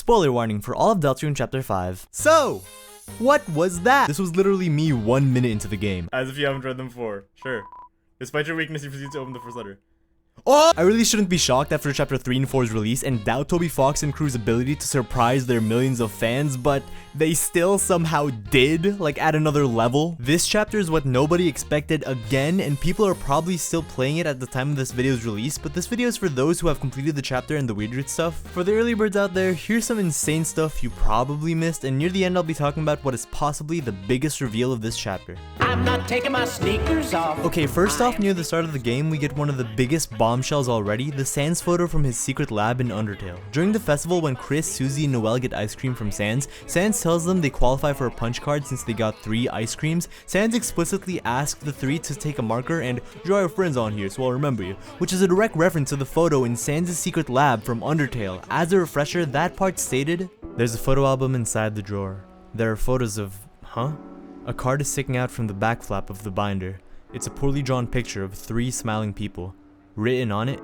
Spoiler warning for all of Deltarune Chapter 5. So, what was that? This was literally me 1 minute into the game. As if you haven't read them before. Sure. Despite your weakness, you proceed to open the first letter. Oh! I really shouldn't be shocked after Chapter 3 and 4's release and doubt Toby Fox and crew's ability to surprise their millions of fans, but they still somehow did, like at another level. This chapter is what nobody expected again, and people are probably still playing it at the time of this video's release, but this video is for those who have completed the chapter and the weird root stuff. For the early birds out there, here's some insane stuff you probably missed, and near the end I'll be talking about what is possibly the biggest reveal of this chapter. I'm not taking my sneakers off. Okay, first off, near the start of the game, we get one of the biggest bombshells already, the Sans photo from his secret lab in Undertale. During the festival, when Kris, Susie, and Noelle get ice cream from Sans tells them they qualify for a punch card since they got 3 ice creams. Sans explicitly asked the 3 to take a marker and draw your friends on here so I'll remember you, which is a direct reference to the photo in Sans' secret lab from Undertale. As a refresher, that part stated, "There's a photo album inside the drawer. There are photos of..." Huh? A card is sticking out from the back flap of the binder. It's a poorly drawn picture of 3 smiling people. Written on it,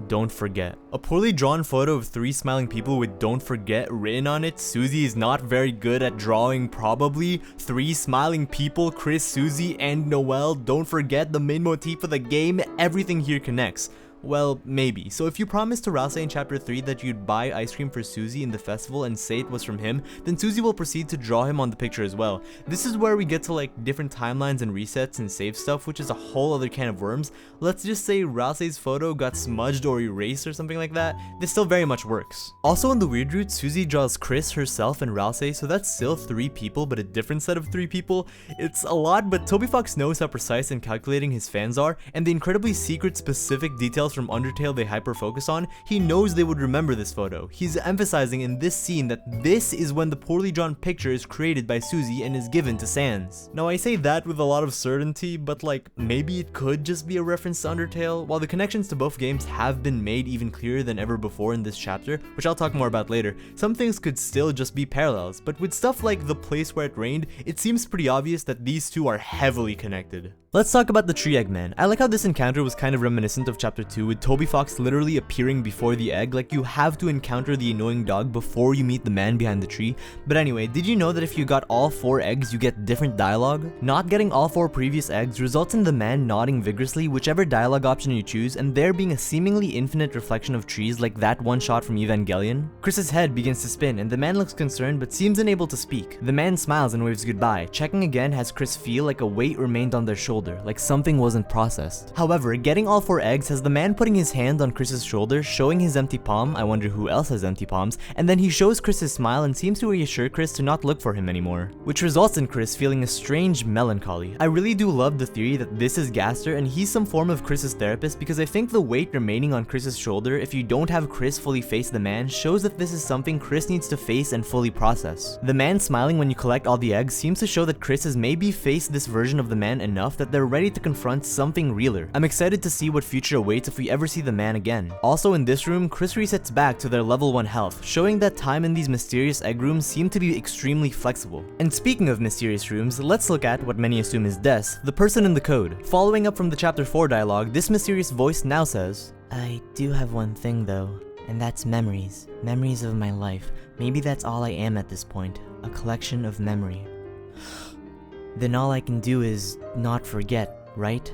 "Don't forget." A poorly drawn photo of 3 smiling people with "Don't forget" written on it. Susie is not very good at drawing probably. 3 smiling people, Kris, Susie, and Noelle. Don't forget the main motif of the game. Everything here connects. Well, maybe. So if you promised to Ralsei in Chapter 3 that you'd buy ice cream for Susie in the festival and say it was from him, then Susie will proceed to draw him on the picture as well. This is where we get to like different timelines and resets and save stuff, which is a whole other can of worms. Let's just say Ralsei's photo got smudged or erased or something like that. This still very much works. Also in the weird route, Susie draws Kris, herself, and Ralsei, so that's still 3 people, but a different set of 3 people. It's a lot, but Toby Fox knows how precise and calculating his fans are, and the incredibly secret specific details from Undertale they hyper focus on. He knows they would remember this photo. He's emphasizing in this scene that this is when the poorly drawn picture is created by Susie and is given to Sans. Now I say that with a lot of certainty, but like maybe it could just be a reference to Undertale. While the connections to both games have been made even clearer than ever before in this chapter, which I'll talk more about later, some things could still just be parallels, but with stuff like the place where it rained, it seems pretty obvious that these two are heavily connected. Let's talk about the tree egg man. I like how this encounter was kind of reminiscent of Chapter 2 with Toby Fox literally appearing before the egg, like you have to encounter the annoying dog before you meet the man behind the tree. But anyway, did you know that if you got all 4 eggs you get different dialogue? Not getting all 4 previous eggs results in the man nodding vigorously whichever dialogue option you choose, and there being a seemingly infinite reflection of trees like that one shot from Evangelion. Kris's head begins to spin and the man looks concerned but seems unable to speak. The man smiles and waves goodbye. Checking again has Kris feel like a weight remained on their shoulder, like something wasn't processed. However, getting all 4 eggs has the man putting his hand on Kris's shoulder, showing his empty palm. I wonder who else has empty palms. And then he shows Kris's smile and seems to reassure Kris to not look for him anymore, which results in Kris feeling a strange melancholy. I really do love the theory that this is Gaster and he's some form of Kris's therapist, because I think the weight remaining on Kris's shoulder if you don't have Kris fully face the man shows that this is something Kris needs to face and fully process. The man smiling when you collect all the eggs seems to show that Kris has maybe faced this version of the man enough that they're ready to confront something realer. I'm excited to see what future awaits if we ever see the man again. Also in this room, Kris resets back to their level 1 health, showing that time in these mysterious egg rooms seem to be extremely flexible. And speaking of mysterious rooms, let's look at what many assume is Des, the person in the code. Following up from the Chapter 4 dialogue, this mysterious voice now says, "I do have one thing though, and that's memories. Memories of my life. Maybe that's all I am at this point, a collection of memory. Then all I can do is not forget, right?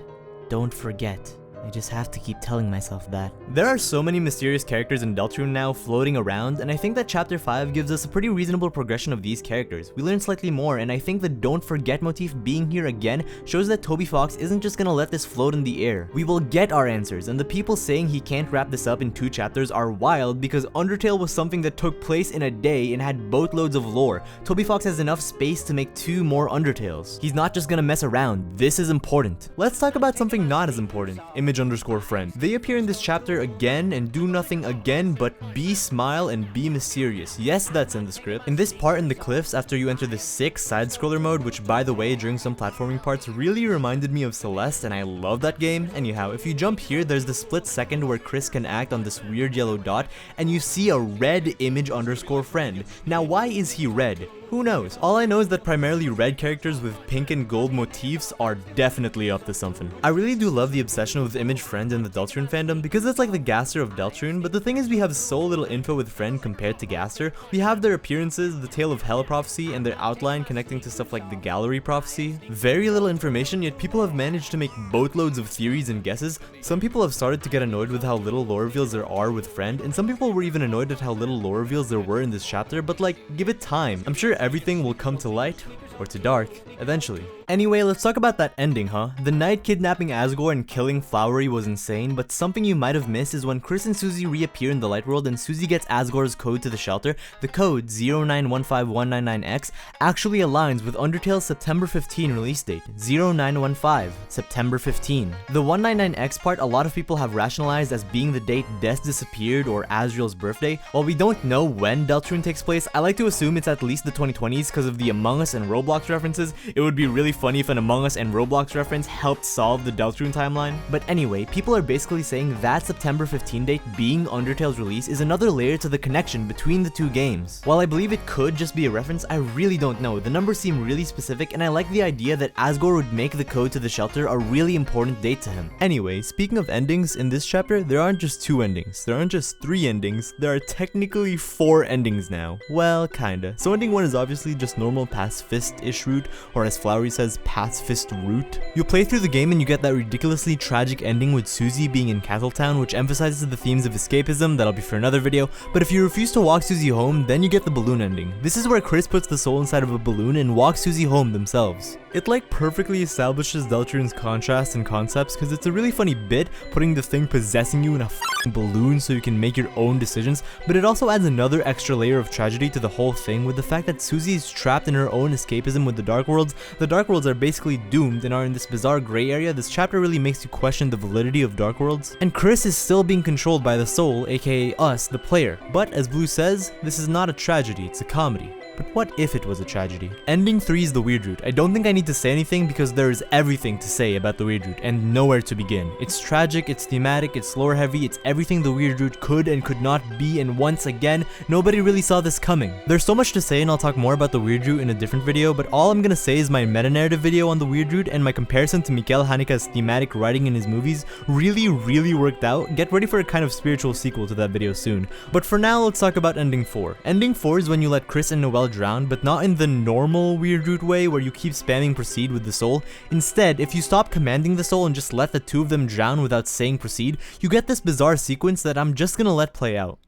Don't forget." I just have to keep telling myself that. There are so many mysterious characters in Deltarune now floating around, and I think that Chapter 5 gives us a pretty reasonable progression of these characters. We learn slightly more, and I think the "don't forget" motif being here again shows that Toby Fox isn't just gonna let this float in the air. We will get our answers, and the people saying he can't wrap this up in 2 chapters are wild, because Undertale was something that took place in a day and had boatloads of lore. Toby Fox has enough space to make 2 more Undertales. He's not just gonna mess around. This is important. Let's talk about something not as important. Image_friend. They appear in this chapter again and do nothing again but be smile and be mysterious. Yes, that's in the script. In this part in the cliffs, after you enter the 6 side-scroller mode, which by the way during some platforming parts really reminded me of Celeste, and I love that game. Anyhow, if you jump here, there's the split second where Kris can act on this weird yellow dot and you see a red image_friend. Now why is he red? Who knows? All I know is that primarily red characters with pink and gold motifs are definitely up to something. I really do love the obsession with Image Friend in the Deltarune fandom because it's like the Gaster of Deltarune, but the thing is we have so little info with Friend compared to Gaster. We have their appearances, the Tale of Hell prophecy, and their outline connecting to stuff like the Gallery prophecy. Very little information, yet people have managed to make boatloads of theories and guesses. Some people have started to get annoyed with how little lore reveals there are with Friend, and some people were even annoyed at how little lore reveals there were in this chapter, but like, give it time. I'm sure everything will come to light, or to dark, eventually. Anyway, let's talk about that ending, huh? The knight kidnapping Asgore and killing Flowery was insane, but something you might have missed is when Kris and Susie reappear in the light world and Susie gets Asgore's code to the shelter, the code 0915199X actually aligns with Undertale's September 15 release date, 0915, September 15. The 199X part a lot of people have rationalized as being the date Death disappeared or Asriel's birthday. While we don't know when Deltarune takes place, I like to assume it's at least the 2020s because of the Among Us and Roblox references. It would be really funny if an Among Us and Roblox reference helped solve the Deltarune timeline. But anyway, people are basically saying that September 15 date being Undertale's release is another layer to the connection between the two games. While I believe it could just be a reference, I really don't know. The numbers seem really specific and I like the idea that Asgore would make the code to the shelter a really important date to him. Anyway, speaking of endings, in this chapter, there aren't just 2 endings. There aren't just 3 endings. There are technically 4 endings now. Well, kinda. So ending 1 is obviously just normal pacifist-ish route, or as Flowery says, pacifist route. You play through the game and you get that ridiculously tragic ending with Susie being in Castletown, which emphasizes the themes of escapism. That'll be for another video. But if you refuse to walk Susie home, then you get the balloon ending. This is where Kris puts the soul inside of a balloon and walks Susie home themselves. It like perfectly establishes Deltarune's contrasts and concepts because it's a really funny bit putting the thing possessing you in a f***ing balloon so you can make your own decisions, but it also adds another extra layer of tragedy to the whole thing with the fact that Susie is trapped in her own escapism with the Dark Worlds. The Dark Worlds are basically doomed and are in this bizarre gray area. This chapter really makes you question the validity of Dark Worlds. And Kris is still being controlled by the soul, aka us, the player. But as Blue says, this is not a tragedy, it's a comedy. But what if it was a tragedy? Ending 3 is the weird route. I don't think I need to say anything because there is everything to say about the weird route and nowhere to begin. It's tragic, it's thematic, it's lore heavy, it's everything the weird route could and could not be, and once again, nobody really saw this coming. There's so much to say and I'll talk more about the weird route in a different video, but all I'm gonna say is my meta-narrative video on the weird route and my comparison to Mikel Haneke's thematic writing in his movies really worked out. Get ready for a kind of spiritual sequel to that video soon. But for now, let's talk about ending 4. Ending 4 is when you let Kris and Noelle drown, but not in the normal weird route way where you keep spamming proceed with the soul. Instead, if you stop commanding the soul and just let the two of them drown without saying proceed, you get this bizarre sequence that I'm just gonna let play out.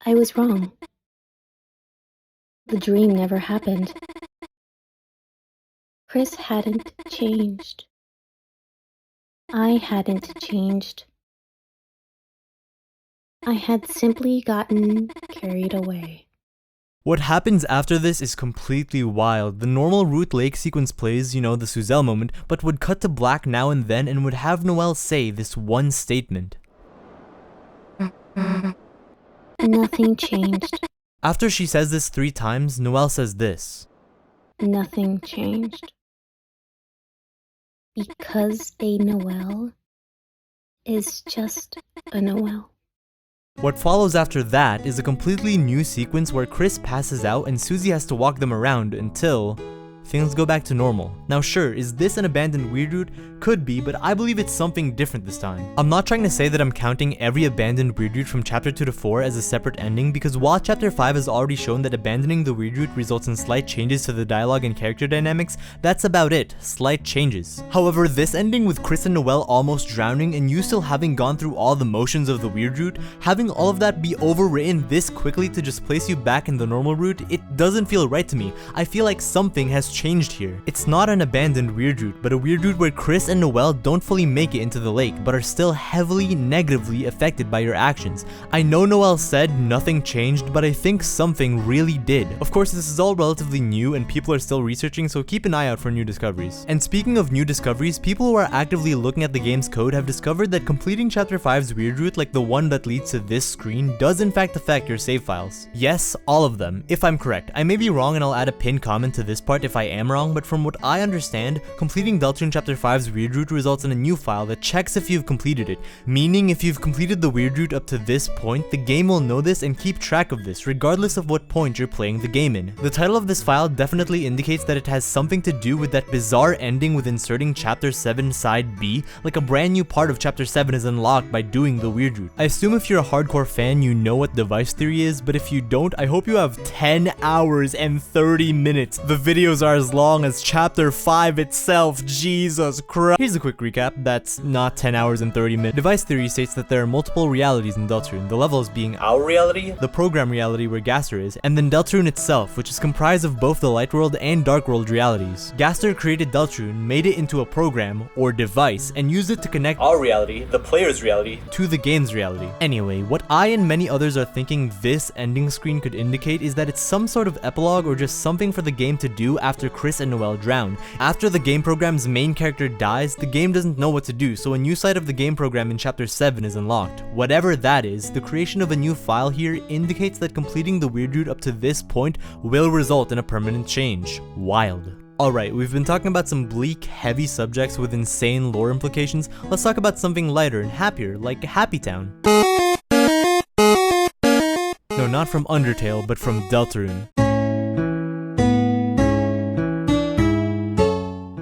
I was wrong. The dream never happened. Kris hadn't changed. I hadn't changed. I had simply gotten carried away. What happens after this is completely wild. The normal Root Lake sequence plays, you know, the Suzelle moment, but would cut to black now and then and would have Noelle say this one statement. Nothing changed. After she says this 3 times, Noelle says this. Nothing changed. Because a Noelle is just a Noelle. What follows after that is a completely new sequence where Kris passes out and Susie has to walk them around until things go back to normal. Now sure, is this an abandoned weird route? Could be, but I believe it's something different this time. I'm not trying to say that I'm counting every abandoned weird route from chapter 2 to 4 as a separate ending, because while chapter 5 has already shown that abandoning the weird route results in slight changes to the dialogue and character dynamics, that's about it, slight changes. However, this ending with Kris and Noelle almost drowning and you still having gone through all the motions of the weird route, having all of that be overwritten this quickly to just place you back in the normal route, it doesn't feel right to me. I feel like something has changed here. It's not an abandoned weird route, but a weird route where Kris and Noelle don't fully make it into the lake, but are still heavily negatively affected by your actions. I know Noelle said nothing changed, but I think something really did. Of course, this is all relatively new and people are still researching, so keep an eye out for new discoveries. And speaking of new discoveries, people who are actively looking at the game's code have discovered that completing chapter 5's weird route, like the one that leads to this screen, does in fact affect your save files. Yes, all of them, if I'm correct. I may be wrong and I'll add a pinned comment to this part if I am wrong, but from what I understand, completing Deltarune Chapter 5's weird route results in a new file that checks if you've completed it, meaning if you've completed the weird route up to this point, the game will know this and keep track of this, regardless of what point you're playing the game in. The title of this file definitely indicates that it has something to do with that bizarre ending with inserting Chapter 7 Side B, like a brand new part of Chapter 7 is unlocked by doing the weird route. I assume if you're a hardcore fan, you know what device theory is, but if you don't, I hope you have 10 hours and 30 minutes. The videos are as long as Chapter 5 itself, Jesus Christ. Here's a quick recap, that's not 10 hours and 30 minutes. Device theory states that there are multiple realities in Deltarune, the levels being our reality, the program reality where Gaster is, and then Deltarune itself, which is comprised of both the light world and dark world realities. Gaster created Deltarune, made it into a program, or device, and used it to connect our reality, the player's reality, to the game's reality. Anyway, what I and many others are thinking this ending screen could indicate is that it's some sort of epilogue or just something for the game to do after Kris and Noelle drown. After the game program's main character dies, the game doesn't know what to do, so a new side of the game program in Chapter 7 is unlocked. Whatever that is, the creation of a new file here indicates that completing the weird route up to this point will result in a permanent change. Wild. Alright, we've been talking about some bleak, heavy subjects with insane lore implications. Let's talk about something lighter and happier, like Happy Town. No, not from Undertale, but from Deltarune.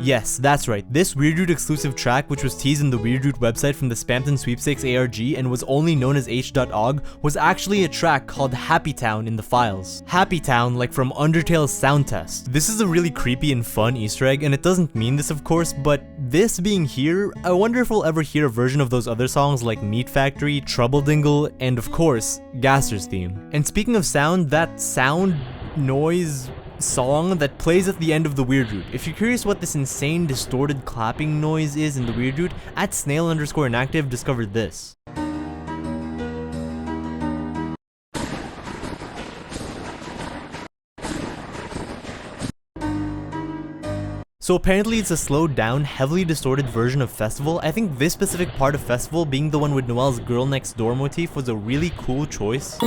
Yes, that's right, this Weird Route exclusive track, which was teased in the Weird Route website from the Spamton Sweepstakes ARG and was only known as h.ogg, was actually a track called Happy Town in the files. Happy Town, like from Undertale's sound test. This is a really creepy and fun Easter egg, and it doesn't mean this of course, but this being here, I wonder if we'll ever hear a version of those other songs like Meat Factory, Trouble Dingle, and of course, Gaster's theme. And speaking of sound, that sound, noise, song that plays at the end of the weird route. If you're curious what this insane distorted clapping noise is in the weird route, at snail_inactive discovered this. So apparently it's a slowed down, heavily distorted version of Festival. I think this specific part of Festival, being the one with Noelle's Girl Next Door motif, was a really cool choice.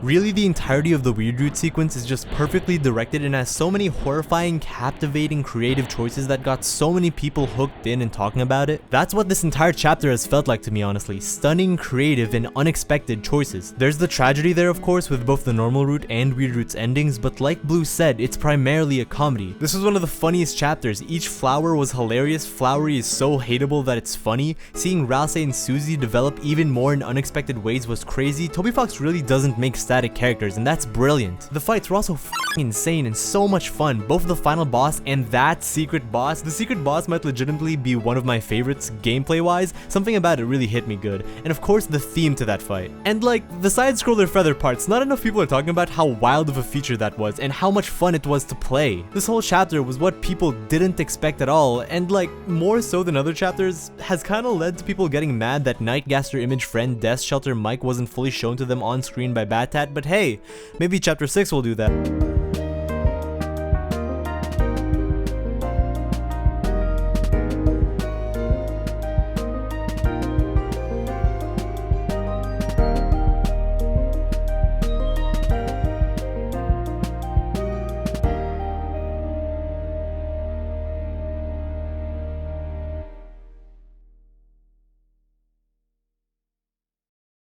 Really, the entirety of the weird route sequence is just perfectly directed and has so many horrifying, captivating, creative choices that got so many people hooked in and talking about it. That's what this entire chapter has felt like to me, honestly. Stunning, creative, and unexpected choices. There's the tragedy there, of course, with both the normal route and weird route's endings, but like Blue said, it's primarily a comedy. This was one of the funniest chapters. Each flower was hilarious. Flowery is so hateable that it's funny. Seeing Ralsei and Susie develop even more in unexpected ways was crazy. Toby Fox really doesn't make static characters, and that's brilliant. The fights were also f***ing insane and so much fun. Both the final boss and that secret boss. The secret boss might legitimately be one of my favorites gameplay wise. Something about it really hit me good. And of course the theme to that fight. And like the side scroller feather parts, not enough people are talking about how wild of a feature that was and how much fun it was to play. This whole chapter was what people didn't expect at all, and like more so than other chapters, has kind of led to people getting mad that Nightgaster image friend Death Shelter Mike wasn't fully shown to them on screen by Batat, but hey, maybe chapter 6 will do that.